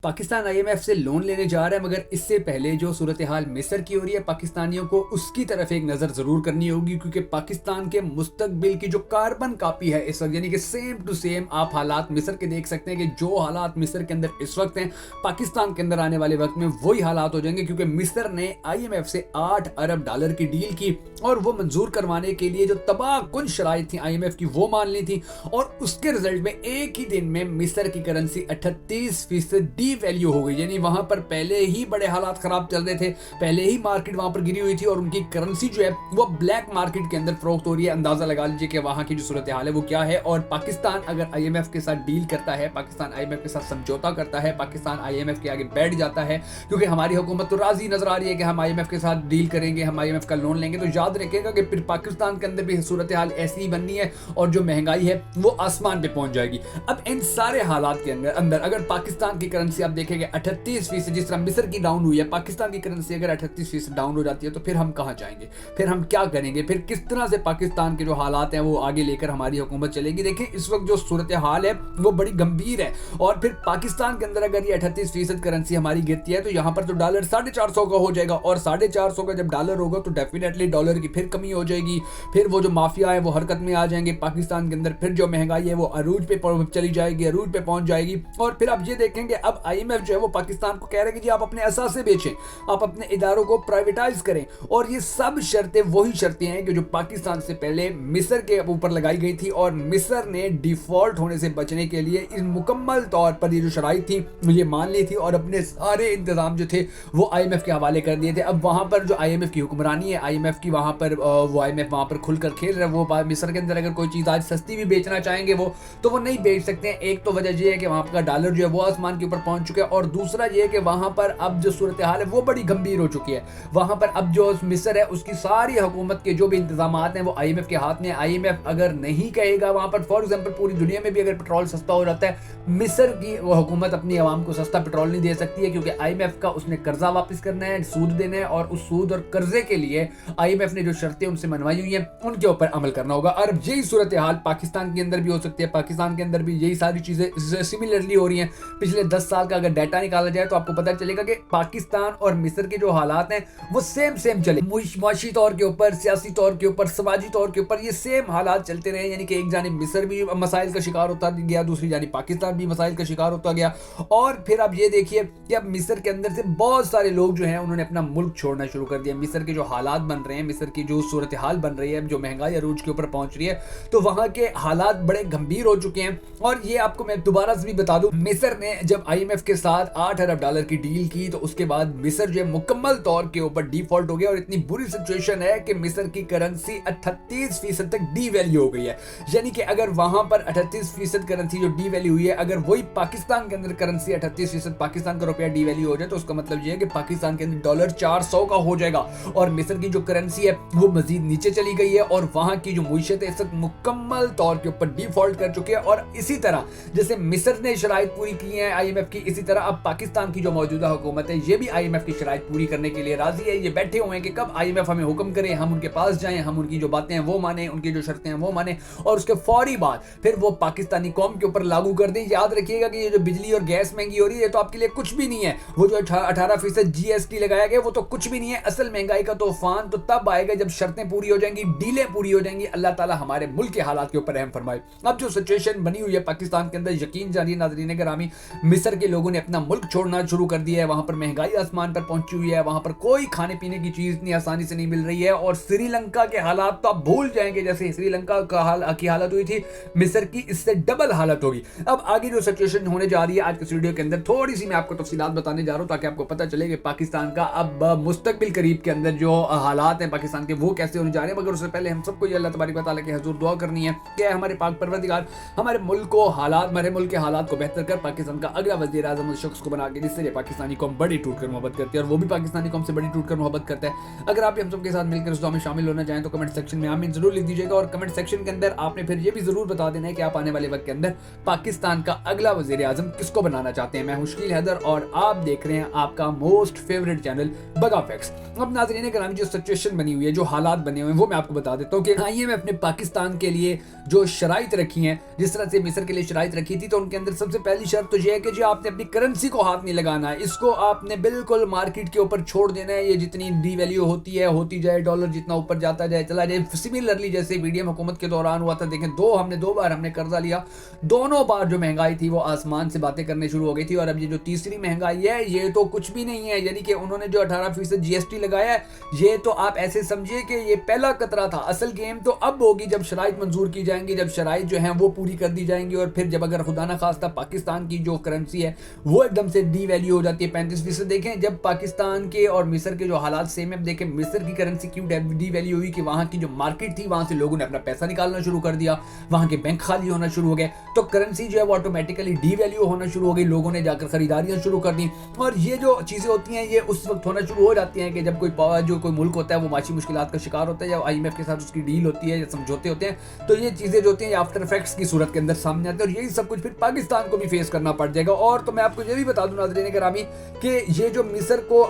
Pakistan IMF से loan लेने जा रहा है, मगर इससे पहले जो सूरत हाल मिस्र की हो रही है पाकिस्तानियों को उसकी तरफ एक नज़र ज़रूर करनी होगी, क्योंकि पाकिस्तान के मुस्तकबिल की जो कार्बन कापी है इस वक्त, यानी कि सेम टू सेम आप हालात मिस्र के देख सकते हैं कि जो हालात मिस्र के अंदर इस वक्त हैं पाकिस्तान के अंदर आने वाले वक्त में वही हालात हो जाएंगे, क्योंकि मिस्र ने आईएमएफ से $8 अरब की डील की और वो मंजूर करवाने के लिए जो तबाहकुन शराइत थी आईएमएफ की वो मान ली थी, और उसके रिजल्ट में एक ही दिन में मिस्र की करेंसी 38% वैल्यू हो गई। यानी वहां पर पहले ही बड़े हालात खराब चल रहे थे, पहले ही मार्केट वहां पर गिरी हुई थी और उनकी करेंसी जो है वो ब्लैक मार्केट के अंदर फरोख्त हो रही है। अंदाजा लगा लीजिए कि वहां की जो सूरत हाल है वो क्या है। और पाकिस्तान अगर आईएमएफ के साथ डील करता है, पाकिस्तान आईएमएफ के साथ समझौता करता है, पाकिस्तान आईएमएफ के आगे बैठ जाता है, क्योंकि हमारी हुकूमत तो राजी नजर आ रही है कि हम आईएमएफ के साथ डील करेंगे, हम आईएमएफ का लोन लेंगे, तो याद रखिएगा कि फिर पाकिस्तान के अंदर भी सूरत हाल ऐसी ही बननी है और जो महंगाई है वो आसमान पे पहुंच जाएगी। अब इन सारे हालात के अंदर अगर पाकिस्तान की करेंसी आप देखेंगे 38%, जिस तरह मिस्र की डाउन हुई है, पाकिस्तान की करेंसी अगर 38% डाउन हो जाती है तो फिर हम कहां जाएंगे, फिर हम क्या करेंगे, फिर किस तरह से पाकिस्तान के जो हालात हैं वो आगे लेकर हमारी हुकूमत चलेगी। देखिए इस वक्त जो सूरत हाल है वो बड़ी गंभीर है, और फिर पाकिस्तान के अंदर अगर ये 38% करेंसी हमारी गिरती है तो यहाँ पर तो डॉलर 450 का हो जाएगा, और 450 का जब डॉलर होगा तो डेफिनेटली डॉलर की फिर कमी हो जाएगी, फिर वो जो माफिया है वो हरकत में आ जाएंगे पाकिस्तान के अंदर, फिर जो महंगाई है वो अरूज पे चली जाएगी, अरूज पे पहुंच जाएगी। और फिर आप ये देखेंगे अब आईएमएफ जो है वो पाकिस्तान को कह रहे हैं कि जी आप अपने असासे बेचें, आप अपने इदारों को प्राइवेटाइज करें, और ये सब शर्तें वही शर्तें हैं कि जो पाकिस्तान से पहले मिस्र के ऊपर लगाई गई थी, और मिस्र ने डिफॉल्ट होने से बचने के लिए इस मुकम्मल तौर पर ये जो शराइत थी ये मान ली थी और अपने सारे इंतजाम जो थे वो आईएमएफ के हवाले कर दिए थे। अब वहां पर जो आईएमएफ की हुक्मरानी है, आईएमएफ की वहां पर वो आईएमएफ वहां पर खुलकर खेल रहा है। वो मिस्र के अंदर अगर कोई चीज आज सस्ती भी बेचना चाहेंगे वो नहीं बेच सकते हैं। एक तो वजह ये है कि वहां का डॉलर जो है वो आसमान के ऊपर पहुंच चुका है, और दूसरा ये है कि वहां पर अब जो सूरत हाल है वो बड़ी गंभीर हो चुकी है। वहां पर अब जो मिस्र है उसकी सारी हुकूमत के जो भी इंतजाम हैं वो आईएमएफ के हाथ में। आईएमएफ अगर नहीं कहेगा, वहां पर फॉर एग्जांपल पूरी दुनिया में भी अगर पेट्रोल सस्ता हो जाता है, मिस्र की वो हुकूमत अपनी आवाम को सस्ता पेट्रोल नहीं दे सकती है, क्योंकि आईएमएफ का उसने कर्जा वापस करना है, सूद देना है, और उस सूद और कर्जे के लिए आईएमएफ ने जो शर्तें उनसे मनवाई हुई हैं उनके ऊपर अमल करना होगा। और यही सूरत हाल पाकिस्तान के अंदर भी हो सकती है, पाकिस्तान के अंदर भी यही सारी चीजें सिमिलरली हो रही हैं। पिछले 10 साल का अगर डाटा निकाला जाए तो आपको पता चलेगा कि पाकिस्तान और मिस्र के जो हालात हैं वो सेम चले, मुआशी तौर के ऊपर, सियासी तौर के ऊपर, समाजी तौर के ऊपर ये सेम हालात चलते रहे। यानी कि एक जानिब मिस्र भी मसाइल का शिकार होता गया, दूसरी जानिब पाकिस्तान भी मसाइल का शिकार होता गया। और फिर आप ये देखिए कि अब मिस्र के अंदर से बहुत सारे लोग जो हैं उन्होंने अपना मुल्क छोड़ना शुरू कर दिया। मिस्र के जो हालात बन रहे हैं, मिस्र की जो सूरत हाल बन रही है, जो महंगाई अरूज के ऊपर पहुंच रही है, तो वहां के हालात बड़े गंभीर हो चुके हैं। और ये आपको मैं दोबारा से भी बता दूं, मिस्र ने जब आईएमएफ के साथ $8 अरब की डील की तो उसके बाद मिस्र जो है मुकम्मल तौर के ऊपर डिफॉल्ट हो गया, और इतनी बुरी सिचुएशन है कि मिस्र की करेंसी 38% तक डी वैल्यू हो गई है। यानी कि अगर वहां पर 38% करेंसी जो डी वैल्यू हुई है, अगर वही पाकिस्तान के अंदर करेंसी 38% पाकिस्तान का रुपया डी वैल्यू हो जाए तो उसका मतलब ये है कि पाकिस्तान के अंदर डॉलर 400 का हो जाएगा, और मिस्र की जो करेंसी है वो मजीद नीचे चली गई है, और वहां की जो मुईशत है इस वक्त मुकम्मल तौर के ऊपर डिफॉल्ट कर चुकी है। और इसी तरह जैसे मिस्र ने शराइत पूरी की है आईएमएफ की, इसी तरह अब पाकिस्तान की जो मौजूदा हुकूमत है ये भी आईएमएफ की शराइत पूरी करने के लिए राजी है। ये बैठे हुए हैं कि कब आईएमएफ हमें हुक्म करे, हम उनके पास जाएं, हम उनकी जो बातें हैं वो माने, उनकी जो शर्तें हैं वो माने, और उसके फौरी बाद फिर वो पाकिस्तानी कौम के ऊपर लागू कर दें। याद रखिएगा कि ये जो बिजली और गैस महंगी हो रही है तो आपके लिए कुछ भी नहीं है, वो जो 18% जीएसटी लगाया गया वो तो कुछ भी नहीं है। असल महंगाई का तूफान तो तब आएगा जब शर्तें पूरी हो जाएंगी, डीलें पूरी हो जाएंगी। अल्लाह ताला हमारे मुल्क के हालात के ऊपर रहम फरमाए। अब जो सिचुएशन बनी हुई है पाकिस्तान के अंदर, यकीन जानिए नाज़रीन गिरामी, मिस्र के लोगों ने अपना मुल्क छोड़ना शुरू कर दिया है। वहां पर महंगाई आसमान पर पहुंची हुई है, वहां पर कोई खाने पीने की चीज इतनी आसानी से नहीं मिल रही है, और श्रीलंका के हालात तो आप भूल जाएंगे, जैसे श्रीलंका की हालत हुई थी मिस्र की इससे डबल हालत होगी। अब आगे जो सिचुएशन होने जा रही है आज के वीडियो के अंदर थोड़ी सी मैं आपको तफसीलात बताने जा रहा हूं, ताकि आपको पता चले कि पाकिस्तान का अब मुस्तकबिल करीब के अंदर जो हालात हैं पाकिस्तान के वो कैसे होने जा रहे हैं। मगर उससे पहले हम सबको ये अल्लाह तबारक व तआला के हुजूर दुआ करनी है कि हमारे पाक परवरदिगार हमारे मुल्क को हमारे मुल्क के हालात को बेहतर कर पाकिस्तान का अगला वज़ीर आज़म उस शख्स को बना के जिससे पाकिस्तानी कौम बड़ी टूट कर मोहब्बत करती है, और वो भी पाकिस्तानी कौम से बड़ी टूट कर मोहब्बत करता है। अगर आप हम सबके साथ मिलकर इस दुआ में शामिल होना चाहें तो कमेंट सेक्शन में आमीन जरूर लिख दीजिएगा, और कमेंट सेक्शन के अंदर आपने फिर ये भी जरूर बता देना है कि आप आने वाले वक्त के अंदर पाकिस्तान का अगला वज़ीर आज़म किसको बनाना चाहते हैं। मैं मुश्किल हैदर और आप देख रहे हैं आपका मोस्ट फेवरेट चैनल बगा फैक्ट्स। अब नाज़रीन कराम, जो सिचुएशन बनी हुई है, जो हालात बने हुए हैं वो मैं आपको बता देता हूँ कि आईएमएफ ने पाकिस्तान के लिए जो शराइत रखी हैं, जिस तरह से मिस्र के लिए शराइत रखी थी, तो उनके अंदर सबसे पहली शर्त तो यह है कि जी आपने आपने अपनी करेंसी को हाथ नहीं लगाना है, इसको आपने बिल्कुल मार्केट के ऊपर छोड़ देना है। ये जितनी डीवैल्यू होती है होती जाए, डॉलर जितना ऊपर जाता जाए चला जाए। सिमिलरली जैसे वीडियो हुकूमत के दौरान हुआ था, देखें हमने दो बार हमने कर्जा लिया, दोनों बार जो महंगाई थी वो आसमान से बातें करने शुरू हो गई थी। और अब ये जो तीसरी महंगाई है ये तो कुछ भी नहीं है, यानी कि उन्होंने जो 18% जीएसटी लगाया है ये तो आप ऐसे समझिए कि ये पहला कतरा था। असल गेम तो अब होगी जब शराइत मंजूर की जाएंगी, जब शराइत जो है वो पूरी कर दी जाएंगी, और फिर जब अगर खुदा ना खास्ता पाकिस्तान की जो करेंसी है वो एकदम से डीवैल्यू हो जाती है 35%। देखें जब पाकिस्तान के और मिस्र के जो हालात सेम है, देखें मिस्र की करेंसी क्यों डीवैल्यू हुई कि वहां की जो मार्केट थी वहां से लोगों ने अपना पैसा निकालना शुरू कर दिया, वहां के बैंक खाली होना शुरू हो गए, तो करेंसी जो है वो ऑटोमेटिकली डीवैल्यू होना शुरू हो गई, लोगों ने जाकर खरीदारियां शुरू कर दी। और ये जो चीजें होती हैं ये उस वक्त होना शुरू हो जाती हैं कि जब कोई मुल्क होता है वो माशी मुश्किलात का शिकार होता है, या IMF के साथ उसकी डील होती है या समझौते होते हैं, तो ये चीजें जो होती हैं आफ्टर इफेक्ट्स की सूरत के अंदर सामने आते हैं, और यही सब कुछ फिर पाकिस्तान को भी फेस करना पड़ जाएगा। और तो मैं आपको ये भी बता दूं नाज़रीन गिरामी कि ये जो मिस्र को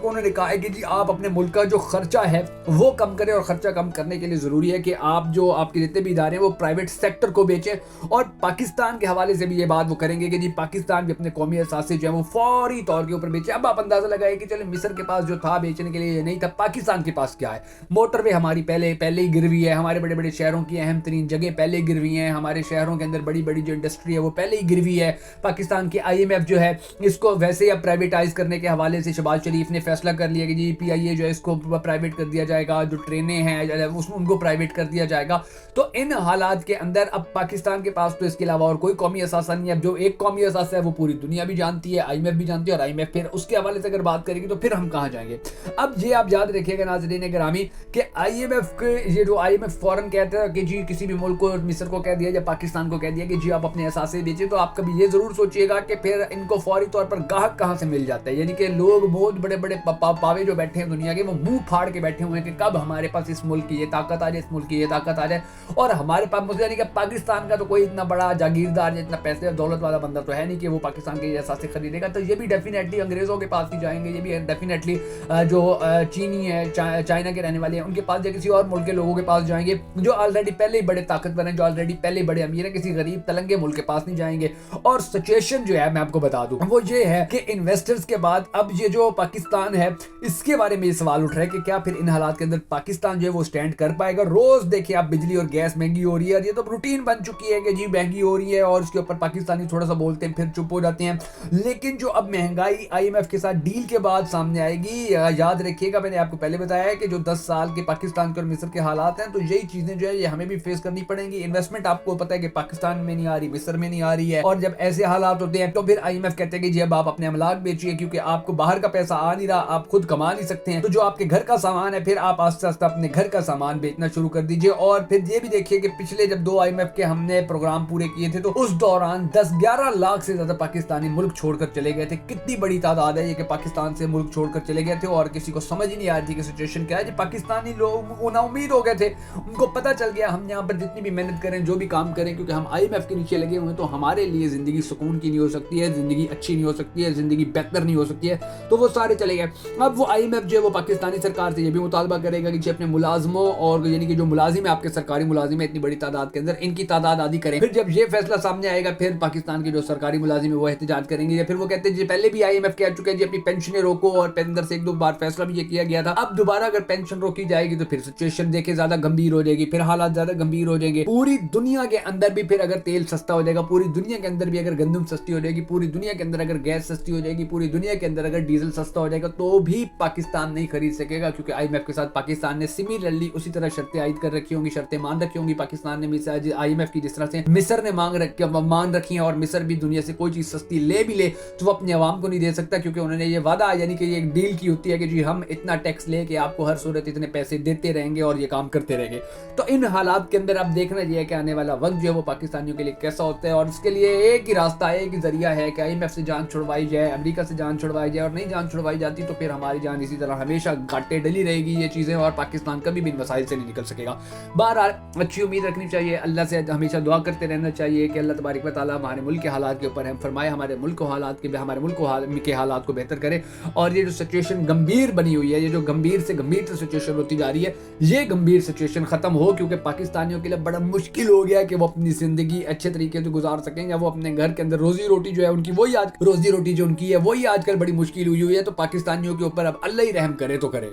उन्होंने कहा है कि जी आप अपने मुल्क का जो खर्चा है वो कम करें, और खर्चा कम करने के लिए जरूरी है कि आप जो आपके जितने भी इदारे हैं वो प्राइवेट सेक्टर को बेचें। और पाकिस्तान के हवाले से भी ये बात वो करेंगे कि जी पाकिस्तान भी अपने कौमी असासे जो है वो फौरी तौर के ऊपर बेचे। अब आप अंदाजा लगाए कि चले मिस्र के पास जो था बेचने के लिए नहीं था, पाकिस्तान के पास क्या है, मोटरवे हमारी पहले ही गिरवी है, हमारे बड़े बड़े शहरों की अहम तरीन जगह पहले गिरवी हैं, हमारे शहरों के अंदर बड़ी बड़ी जो इंडस्ट्री है वो पहले ही गिरवी है। पाकिस्तान की IMF जो है इसको वैसे ही अब प्राइवेटाइज करने के हवाले से शहबाज शरीफ ने फैसला कर लिया कि जी PIA जो है इसको प्राइवेट कर दिया जाएगा, जो ट्रेनें हैं उनको प्राइवेट कर दिया जाएगा। तो इन हालात के अंदर अब पाकिस्तान के पास तो इसके अलावा और कोई कौमी असासा नहीं है। अब जो एक कौमी असासा है वो पूरी दुनिया भी जानती है, IMF भी जानती है, और IMF फिर उसके हवाले से अगर बात करेगी तो फिर हम कहाँ जाएंगे। अब ये आप याद रखिएगा नाज़रीन गिरामी कि IMF फौरन कहता है कि जी किसी भी मुल्क को, मिस्र को कह दिया या पाकिस्तान को कह दिया कि जी आप अपने असासे बेचे, तो आप कभी ये जरूर सोचिएगा कि फिर इनको फौरी तौर पर गाहक कहां से मिल जाता है। यानी कि लोग बहुत बड़े बड़े पावे जो बैठे हैं दुनिया के, वो मुंह फाड़ के बैठे हुए हैं कि कब हमारे पास इस मुल्क की ये ताकत आ जाए, इस मुल्क की ये ताकत आ जाए। और हमारे पास यानी कि पाकिस्तान का तो कोई इतना बड़ा जागीरदार, इतना पैसे और दौलत वाला बंदा तो है नहीं कि वो पाकिस्तान के असासे खरीदेगा। तो ये भी डेफिनेटली अंग्रेजों के पास ही जाएंगे, ये भी डेफिनेटली जो चीनी है, चाइना के रहने वाले हैं, उनके पास या किसी और मुल्क के लोगों के पास जाएंगे जो ऑलरेडी पहले ही बड़े ताकतवर हैं, जो ऑलरेडी पहले ही बड़े अमीर हैं, किसी गरीब तलंगे मुल्क के पास नहीं जाएंगे। और सिचुएशन जो है मैं आपको बता दूं वो ये है कि इन्वेस्टर्स के बाद अब ये जो पाकिस्तान है इसके बारे में ये सवाल उठ रहा है कि क्या फिर इन हालात के अंदर पाकिस्तान जो है वो स्टैंड कर पाएगा। रोज देखिए आप बिजली और गैस महंगी हो रही है, ये तो रूटीन बन चुकी है कि जी महंगी हो रही है, और उसके ऊपर पाकिस्तानी थोड़ा सा बोलते हैं फिर चुप हो जाते हैं। लेकिन जो अब महंगाई IMF के साथ डील के बाद सामने आएगी, याद रखिएगा मैंने आपको पहले बताया है कि जो 10 साल के पाकिस्तान के और मिस्र के हालात हैं, तो यही चीजें जो है ये हमें भी फेस करनी पड़ेंगी। इन्वेस्टमेंट आपको पता है कि पाकिस्तान में नहीं आ रही, मिस्र में नहीं आ रही है, और जब ऐसे हालात होते हैं तो फिर IMF कहते हैं कि जी अब आप अपने अमलाक बेचिए क्योंकि आपको बाहर का पैसा आ नहीं रहा, आप खुद कमा नहीं सकते हैं। तो जो आपके घर का सामान है फिर आप आस्ते आस्ते अपने घर का सामान बेचना शुरू कर दीजिए। और फिर ये भी देखिए कि पिछले जब 2 IMF के हमने प्रोग्राम पूरे किए थे तो उस दौरान 10-11 लाख से ज्यादा पाकिस्तानी मुल्क छोड़कर चले गए थे। कितनी बड़ी तादाद है ये कि पाकिस्तान से मुल्क छोड़कर चले गए थे, और किसी को समझ ही नहीं आ रही थी कि सिचुएशन क्या है। पाकिस्तानी लोग उम्मीद हो गए थे, उनको पता चल गया हम यहाँ पर जितनी भी मेहनत करें, जो भी काम करें, क्योंकि हम IMF के नीचे लगे हुए तो हमारे लिए जिंदगी सुकून की नहीं हो सकती है, जिंदगी अच्छी नहीं हो सकती है, जिंदगी बेहतर नहीं हो सकती है। तो वो सारे चले गए। अब वो IMF जो है वो पाकिस्तानी सरकार से ये भी मुतालबा करेगा कि अपने मुलाजमों और यानी कि जो मुलाजिम है आपके सरकारी मुलाजिम है इतनी बड़ी तादाद के अंदर, इनकी तादाद आधी करें। फिर जब ये फैसला सामने आएगा फिर पाकिस्तान के जो सरकारी मुलाजिम है वो एहतजाज करेंगे, या फिर वो कहते हैं पहले भी IMF कह चुके हैं जी अपनी पेंशनें रोको, और अंदर से 1-2 बार फैसला भी ये किया गया था। अब दोबारा अगर पेंशन रोकी जाएगी तो फिर सिचुएशन देखे ज्यादा गंभीर हो जाएगी, फिर हालात ज्यादा गंभीर हो जाएंगे। पूरी दुनिया के अंदर भी फिर अगर तेल सस्ता हो जाएगा, पूरी दुनिया के अंदर भी अगर गंदम सस्ती हो जाएगी, पूरी दुनिया के अंदर अगर गैस सस्ती हो जाएगी, पूरी दुनिया के अंदर अगर डीजल सस्ता हो जाएगा, तो भी पाकिस्तान नहीं खरीद सकेगा, क्योंकि IMF के साथ पाकिस्तान ने सिमिलरली उसी तरह शर्तें आयद कर रखी होंगी, शर्तें मान रखी होंगी पाकिस्तान ने IMF की, जिस तरह से मिस्र ने मान रखी है। और मिस्र भी दुनिया से कोई चीज सस्ती ले भी ले तो वो अपने अवाम को नहीं दे सकता, क्योंकि उन्होंने ये वादा यानी कि ये एक डील की होती है कि जी हम इतना टैक्स लेके आपको हर सूरत इतने पैसे देते रहेंगे और ये काम करते रहेंगे। तो इन हालात के अंदर अब देखना चाहिए कि आने वाला वक्त जो है वो पाकिस्तानियों के लिए कैसा होता है, और इसके लिए एक ही रास्ता है, एक ही जरिया है कि IMF से जान छुड़वाई जाए, अमेरिका से जान छुड़वाई जाए, और नहीं जान छुड़वाई जाती तो फिर हमारी जान इसी तरह हमेशा घाटे डली रहेगी ये चीजें, और पाकिस्तान कभी भी इन मसाइल से नहीं निकल सकेगा। बहरहाल अच्छी उम्मीद रखनी चाहिए, अल्लाह से हमेशा दुआ करते रहना चाहिए कि अल्लाह तबारक व तआला हमारे मुल्क के हालात के ऊपर हम फरमाए, हमारे मुल्क के हालात को बेहतर करे। और ये जो सिचुएशन गंभीर बनी हुई है, ये जो गंभीर से सिचुएशन होती जा रही है, ये गंभीर सिचुएशन खत्म हो, क्योंकि पाकिस्तानियों के लिए बड़ा मुश्किल हो गया कि वो अपनी जिंदगी अच्छे तरीके से गुजार सकें, या वो अपने घर के अंदर रोजी रोटी रोटी जो है उनकी, वही आज रोजी रोटी जो उनकी है वही आजकल बड़ी मुश्किल हुई है। तो पाकिस्तानियों के ऊपर अब अल्लाह ही रहम करे तो करे।